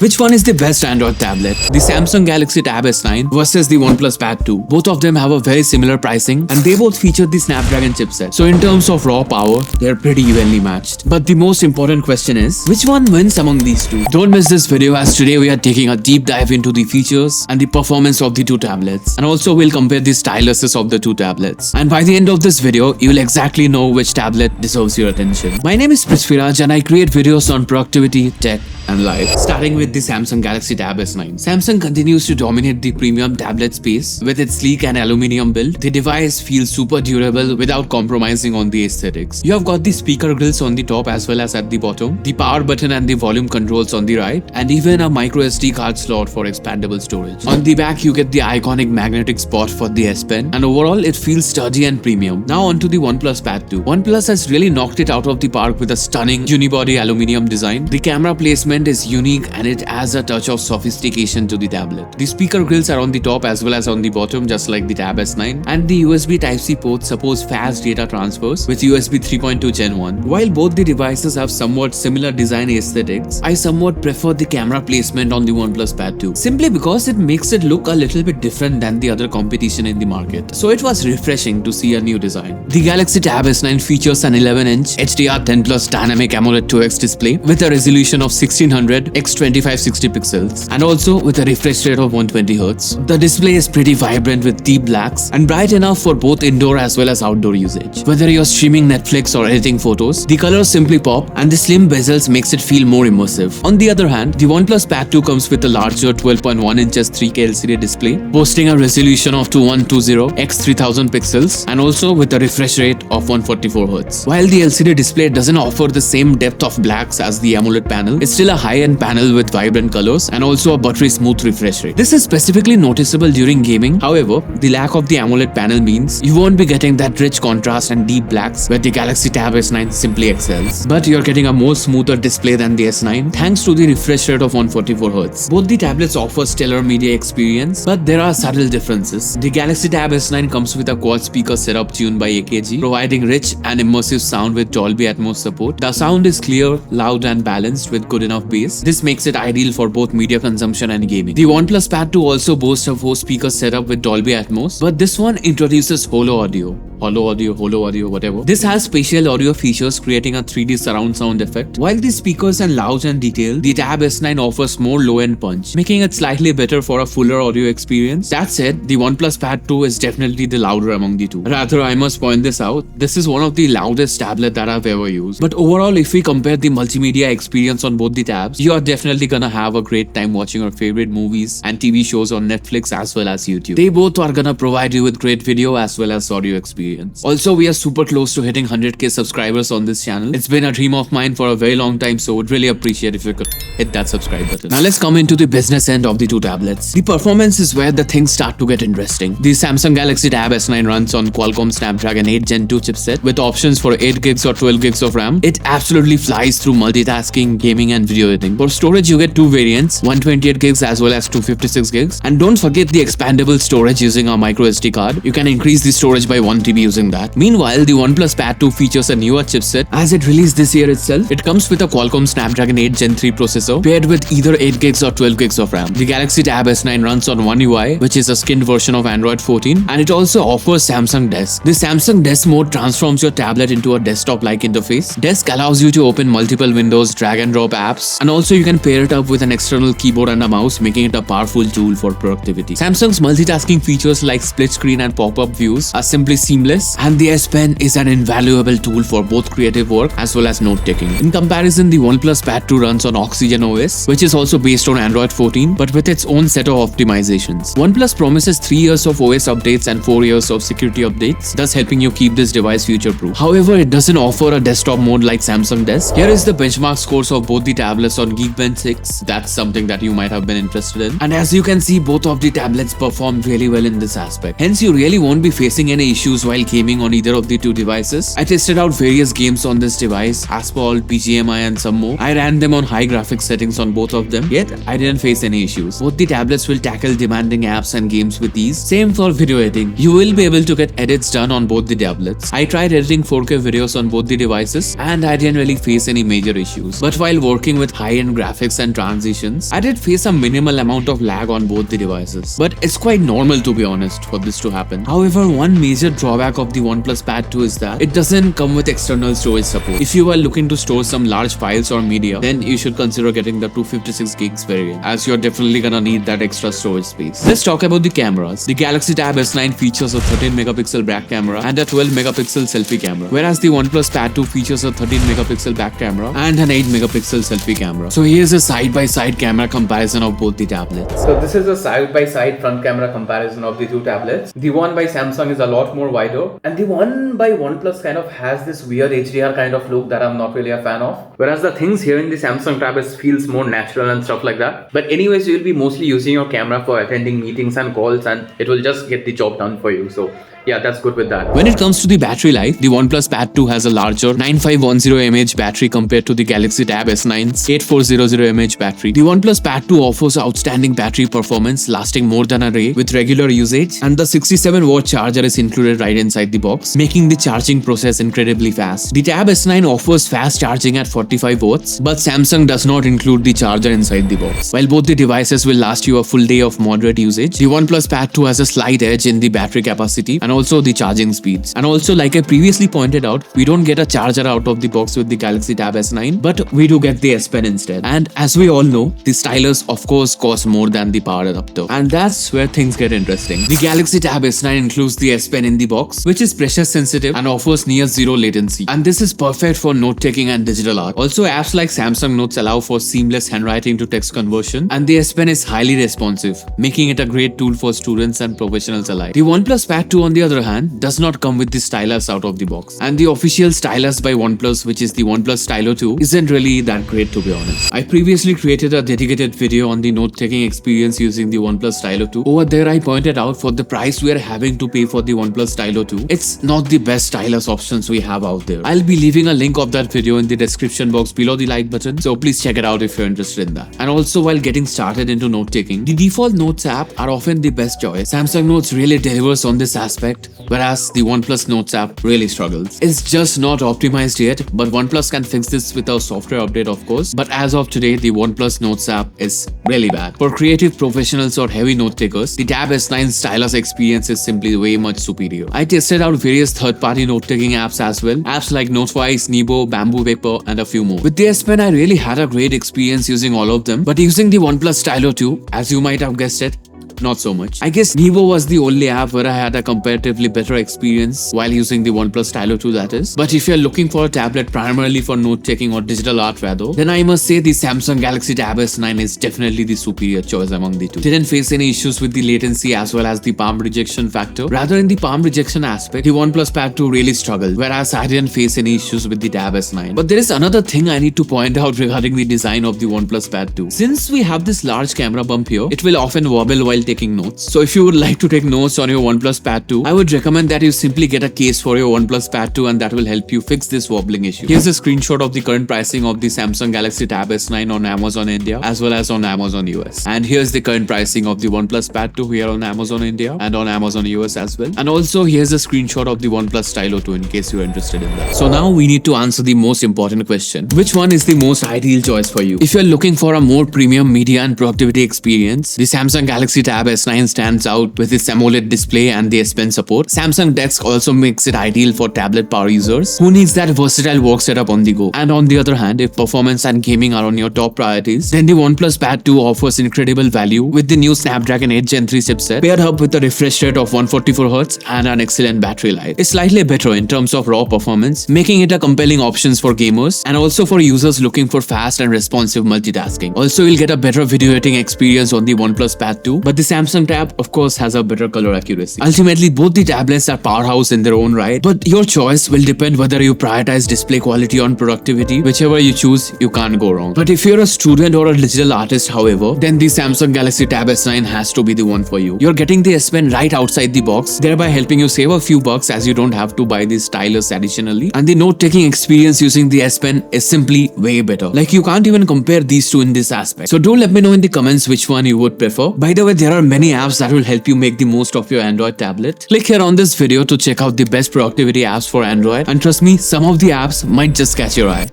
Which one is the best Android tablet? The Samsung Galaxy Tab S9 versus the OnePlus Pad 2. Both of them have a very similar pricing and they both feature the Snapdragon chipset. So in terms of raw power, they're pretty evenly matched. But the most important question is, which one wins among these two? Don't miss this video as today we are taking a deep dive into the features and the performance of the two tablets. And also we'll compare the styluses of the two tablets. And by the end of this video, you'll exactly know which tablet deserves your attention. My name is Prithviraj and I create videos on productivity, tech, and life. Starting with the Samsung Galaxy Tab S9. Samsung continues to dominate the premium tablet space with its sleek and aluminium build. The device feels super durable without compromising on the aesthetics. You have got the speaker grills on the top as well as at the bottom, the power button and the volume controls on the right, and even a micro SD card slot for expandable storage. On the back, you get the iconic magnetic spot for the S Pen, and overall it feels sturdy and premium. Now onto the OnePlus Pad 2. OnePlus has really knocked it out of the park with a stunning unibody aluminium design. The camera placement is unique and it adds a touch of sophistication to the tablet. The speaker grills are on the top as well as on the bottom, just like the Tab S9, and the USB Type-C port supports fast data transfers with USB 3.2 Gen 1. While both the devices have somewhat similar design aesthetics, I somewhat prefer the camera placement on the OnePlus Pad 2, simply because it makes it look a little bit different than the other competition in the market. So it was refreshing to see a new design. The Galaxy Tab S9 features an 11-inch HDR10+ dynamic AMOLED 2X display with a resolution of 1600 x 2560 pixels and also with a refresh rate of 120Hz. The display is pretty vibrant with deep blacks and bright enough for both indoor as well as outdoor usage. Whether you're streaming Netflix or editing photos, the colors simply pop and the slim bezels makes it feel more immersive. On the other hand, the OnePlus Pad 2 comes with a larger 12.1 inches 3K LCD display, boasting a resolution of 2120 x 3000 pixels and also with a refresh rate of 144Hz. While the LCD display doesn't offer the same depth of blacks as the AMOLED panel, it's still a high-end panel with vibrant colors and also a buttery smooth refresh rate. This is specifically noticeable during gaming. However, the lack of the AMOLED panel means you won't be getting that rich contrast and deep blacks where the Galaxy Tab S9 simply excels. But you're getting a more smoother display than the S9 thanks to the refresh rate of 144Hz. Both the tablets offer stellar media experience, but there are subtle differences. The Galaxy Tab S9 comes with a quad speaker setup tuned by AKG, providing rich and immersive sound with Dolby Atmos support. The sound is clear, loud and balanced with good enough bass. This makes it ideal for both media consumption and gaming. The OnePlus Pad 2 also boasts a 4-speaker setup with Dolby Atmos, but this one introduces holo audio, whatever. This has spatial audio features, creating a 3D surround sound effect. While the speakers are loud and detailed, the Tab S9 offers more low-end punch, making it slightly better for a fuller audio experience. That said, the OnePlus Pad 2 is definitely the louder among the two. Rather, I must point this out, this is one of the loudest tablets that I've ever used. But overall, if we compare the multimedia experience on both the tabs, you are definitely gonna have a great time watching your favorite movies and TV shows on Netflix as well as YouTube. They both are gonna provide you with great video as well as audio experience. Also, we are super close to hitting 100k subscribers on this channel. It's been a dream of mine for a very long time, so would really appreciate if you could hit that subscribe button. Now let's come into the business end of the two tablets. The performance is where the things start to get interesting. The Samsung Galaxy Tab S9 runs on Qualcomm Snapdragon 8 Gen 2 chipset with options for 8 gigs or 12 gigs of RAM. It absolutely flies through multitasking, gaming and video editing. For storage, you get two variants, 128 gigs as well as 256 gigs. And don't forget the expandable storage using a micro SD card. You can increase the storage by 1 TB using that. Meanwhile, the OnePlus Pad 2 features a newer chipset as it released this year itself. It comes with a Qualcomm Snapdragon 8 Gen 3 processor paired with either 8 gigs or 12 gigs of RAM. The Galaxy Tab S9 runs on One UI, which is a skinned version of Android 14, and it also offers Samsung Desk. The Samsung Desk mode transforms your tablet into a desktop-like interface. Desk allows you to open multiple windows, drag and drop apps, and also you can pair it up with an external keyboard and a mouse, making it a powerful tool for productivity. Samsung's multitasking features like split screen and pop-up views are simply seamless, and the S Pen is an invaluable tool for both creative work as well as note-taking. In comparison, the OnePlus Pad 2 runs on Oxygen OS, which is also based on Android 14, but with its own set of optimizations. OnePlus promises 3 years of OS updates and 4 years of security updates, thus helping you keep this device future-proof. However, it doesn't offer a desktop mode like Samsung Desk. Here is the benchmark scores of both the tablets on Geekbench 6. That's something that you might have been interested in. And as you can see, both of the tablets perform really well in this aspect. Hence, you really won't be facing any issues while gaming on either of the two devices. I tested out various games on this device, Asphalt, BGMI and some more. I ran them on high graphics settings on both of them, yet I didn't face any issues. Both the tablets will tackle demanding apps and games with ease. Same for video editing. You will be able to get edits done on both the tablets. I tried editing 4K videos on both the devices and I didn't really face any major issues. But while working with high-end graphics and and transitions, I did face a minimal amount of lag on both the devices. But it's quite normal, to be honest, for this to happen. However, one major drawback of the OnePlus Pad 2 is that it doesn't come with external storage support. If you are looking to store some large files or media, then you should consider getting the 256 gigs variant, as you're definitely gonna need that extra storage space. Let's talk about the cameras. The Galaxy Tab S9 features a 13 megapixel back camera and a 12 megapixel selfie camera, whereas the OnePlus Pad 2 features a 13 megapixel back camera and an 8 megapixel selfie camera. So here's a side-by-side camera comparison of both the tablets. So this is a side-by-side front camera comparison of the two tablets. The one by Samsung is a lot more wider, and the one by OnePlus kind of has this weird HDR kind of look that I'm not really a fan of. Whereas the things here in the Samsung tab feels more natural and stuff like that. But anyways, you'll be mostly using your camera for attending meetings and calls, and it will just get the job done for you. So yeah, that's good with that. When it comes to the battery life, the OnePlus Pad 2 has a larger 9510 mAh battery compared to the Galaxy Tab S9's 8400 mAh battery. The OnePlus Pad 2 offers outstanding battery performance lasting more than a day with regular usage, and the 67-watt charger is included right inside the box, making the charging process incredibly fast. The Tab S9 offers fast charging at 45 watts, but Samsung does not include the charger inside the box. While both the devices will last you a full day of moderate usage, the OnePlus Pad 2 has a slight edge in the battery capacity and also the charging speeds. And also, like I previously pointed out, we don't get a charger out of the box with the Galaxy Tab S9, but we do get the S Pen instead. And as we all know, the stylus of course costs more than the power adapter, and that's where things get interesting. The Galaxy Tab S9 includes the S Pen in the box, which is pressure sensitive and offers near zero latency, and this is perfect for note taking and digital art. Also, apps like Samsung Notes allow for seamless handwriting to text conversion, and the S Pen is highly responsive, making it a great tool for students and professionals alike. The OnePlus Pad 2 on the other hand does not come with the stylus out of the box, and the official stylus by OnePlus, which is the OnePlus Stylo 2, isn't really that great, to be honest. I previously created a dedicated video on the note-taking experience using the OnePlus Stylo 2. Over there I pointed out for the price we are having to pay for the OnePlus Stylo 2, it's not the best stylus options we have out there. I'll be leaving a link of that video in the description box below the like button, so please check it out if you're interested in that. And also, while getting started into note-taking, the default Notes app are often the best choice. Samsung Notes really delivers on this aspect, whereas the OnePlus Notes app really struggles. It's just not optimized yet, but OnePlus can fix this with a software update, of course. But as of today, the OnePlus Notes app is really bad. For creative professionals or heavy note takers, the Tab S9 Stylus Experience is simply way much superior. I tested out various third-party note-taking apps as well, apps like Notewise, Nebo, Bamboo Paper, and a few more. With the S Pen, I really had a great experience using all of them, but using the OnePlus Stylo 2, as you might have guessed it, not so much. I guess Nebo was the only app where I had a comparatively better experience while using the OnePlus Stylo 2, that is. But if you're looking for a tablet primarily for note-taking or digital art rather, then I must say the Samsung Galaxy Tab S9 is definitely the superior choice among the two. Didn't face any issues with the latency as well as the palm rejection factor. Rather, in the palm rejection aspect, the OnePlus Pad 2 really struggled, whereas I didn't face any issues with the Tab S9. But there is another thing I need to point out regarding the design of the OnePlus Pad 2. Since we have this large camera bump here, it will often wobble while taking notes. So if you would like to take notes on your OnePlus Pad 2, I would recommend that you simply get a case for your OnePlus Pad 2, and that will help you fix this wobbling issue. Here's a screenshot of the current pricing of the Samsung Galaxy Tab S9 on Amazon India as well as on Amazon US. And here's the current pricing of the OnePlus Pad 2 here on Amazon India and on Amazon US as well. And also here's a screenshot of the OnePlus Stylo 2 in case you're interested in that. So now we need to answer the most important question. Which one is the most ideal choice for you? If you're looking for a more premium media and productivity experience, the Samsung Galaxy Tab S9 stands out with its AMOLED display and the S Pen support. Samsung Desk also makes it ideal for tablet power users who needs that versatile work setup on the go. And on the other hand, if performance and gaming are on your top priorities, then the OnePlus Pad 2 offers incredible value with the new Snapdragon 8 Gen 3 chipset paired up with a refresh rate of 144Hz and an excellent battery life. It's slightly better in terms of raw performance, making it a compelling option for gamers and also for users looking for fast and responsive multitasking. Also, you'll get a better video editing experience on the OnePlus Pad 2, but the Samsung Tab of course has a better color accuracy. Ultimately, both the tablets are powerhouse in their own right, but your choice will depend whether you prioritize display quality on productivity. Whichever you choose, you can't go wrong. But if you're a student or a digital artist, however, then the Samsung Galaxy Tab S9 has to be the one for you. You're getting the S Pen right outside the box, thereby helping you save a few bucks as you don't have to buy the stylus additionally. And the note-taking experience using the S Pen is simply way better. Like, you can't even compare these two in this aspect. So do let me know in the comments which one you would prefer. By the way, there are many apps that will help you make the most of your Android tablet. Click here on this video to check out the best productivity apps for Android, and trust me, some of the apps might just catch your eye.